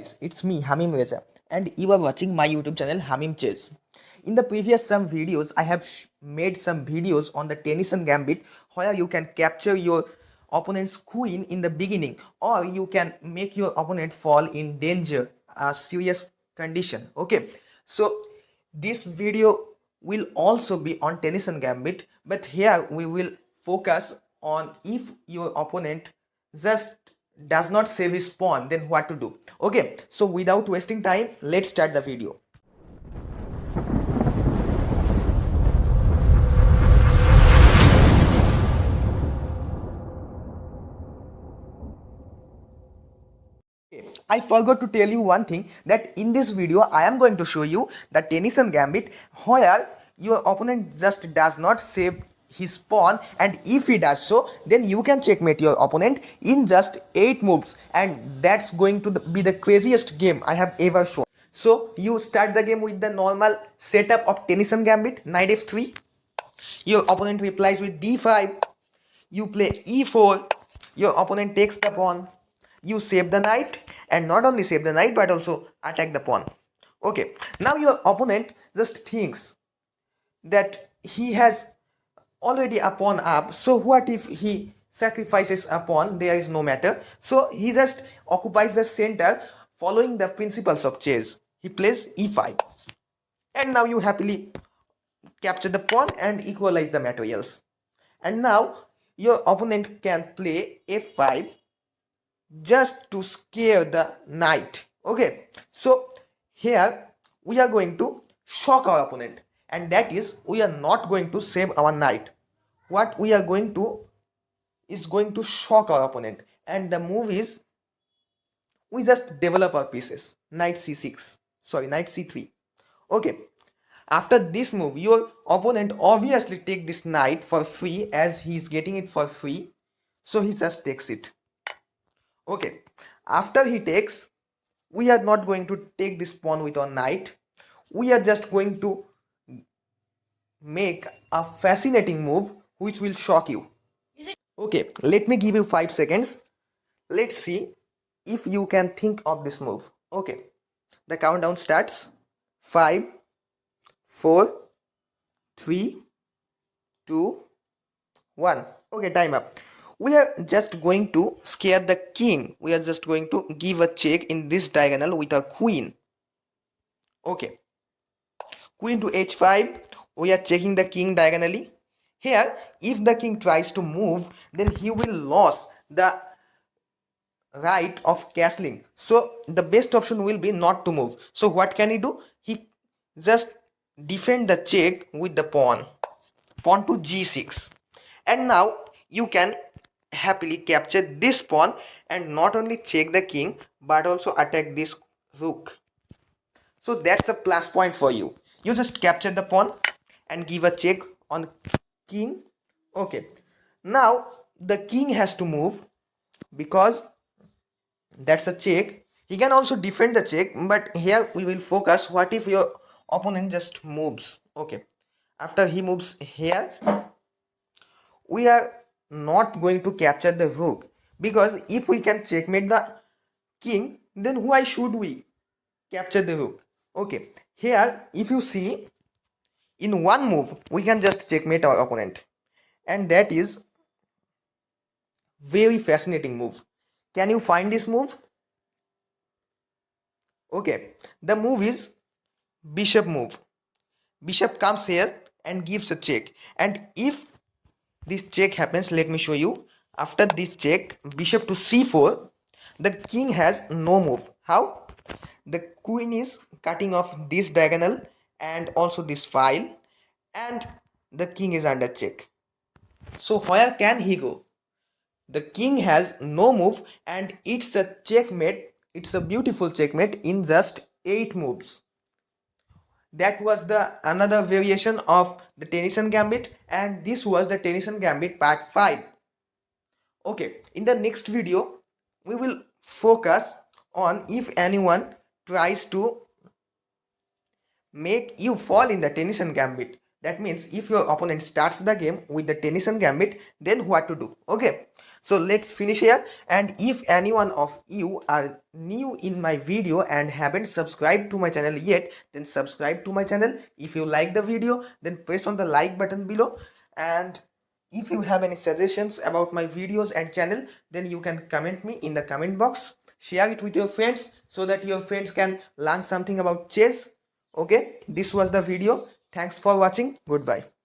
guys, it's me Hamim Reza and you are watching my YouTube channel Hamim Chess. In the previous some videos I have made some videos on the Tennyson gambit where you can capture your opponent's queen in the beginning or you can make your opponent fall in danger, a serious condition. Okay, so this video will also be on Tennyson gambit, but here we will focus on if your opponent just does not save his pawn, then what to do. Okay, so without wasting time, let's start the video. I forgot to tell you one thing, that in this video I am going to show you the Tennyson gambit where your opponent just does not save his pawn, and if he does so, then you can checkmate your opponent in just 8 moves, and that's going to be the craziest game I have ever shown. So you start the game with the normal setup of Tennyson gambit, knight f3. Your opponent replies with d5. You play e4. Your opponent takes the pawn. You save the knight, and not only save the knight but also attack the pawn. Okay, now your opponent just thinks that he has already a pawn up, so what if he sacrifices a pawn? There is no matter, so he just occupies the center following the principles of chess. He plays e5, and now you happily capture the pawn and equalize the materials. And now your opponent can play f5 just to scare the knight. Okay, so here we are going to shock our opponent, and that is we are not going to save our knight. What we are going to is going to shock our opponent, and the move is we just develop our pieces. Knight c6, sorry, knight c3. Okay, after this move your opponent obviously take this knight for free, as he is getting it for free, so he just takes it. Okay, after he takes, we are not going to take this pawn with our knight. We are just going to make a fascinating move which will shock you. Okay, let me give you 5 seconds. Let's see if you can think of this move. Okay, the countdown starts. 5, 4, 3, 2, 1. Okay, time up. We are just going to scare the king. We are just going to give a check in this diagonal with a queen. Okay, queen to h5. We are checking the king diagonally. Here, if the king tries to move, then he will lose the right of castling. So the best option will be not to move. So what can he do? He just defend the check with the pawn. Pawn to g6. And now you can happily capture this pawn and not only check the king but also attack this rook. So that's a plus point for you. You just capture the pawn and give a check on king. Okay, now the king has to move because that's a check. He can also defend the check, but here we will focus what if your opponent just moves. Okay, after he moves here, we are not going to capture the rook, because if we can checkmate the king, then why should we capture the rook? Okay, here if you see, in one move we can just checkmate our opponent, and that is very fascinating move. Can you find this move? Okay, the move is bishop move. Bishop comes here and gives a check, and if this check happens, let me show you. After this check, bishop to c4, the king has no move. How? The queen is cutting off this diagonal and also this file, and the king is under check. So where can he go? The king has no move, and it's a checkmate. It's a beautiful checkmate in just 8 moves. That was the another variation of the Tennyson gambit, and this was the Tennyson gambit part 5. Okay, in the next video we will focus on if anyone tries to make you fall in the Tennyson gambit. That means if your opponent starts the game with the Tennyson gambit, then what to do. Okay, So let's finish here. And if anyone of you are new in my video and haven't subscribed to my channel yet, then subscribe to my channel. If you like the video, then press on the like button below. And if you have any suggestions about my videos and channel, then you can comment me in the comment box. Share it with your friends so that your friends can learn something about chess. Okay, this was the video. Thanks for watching. Goodbye.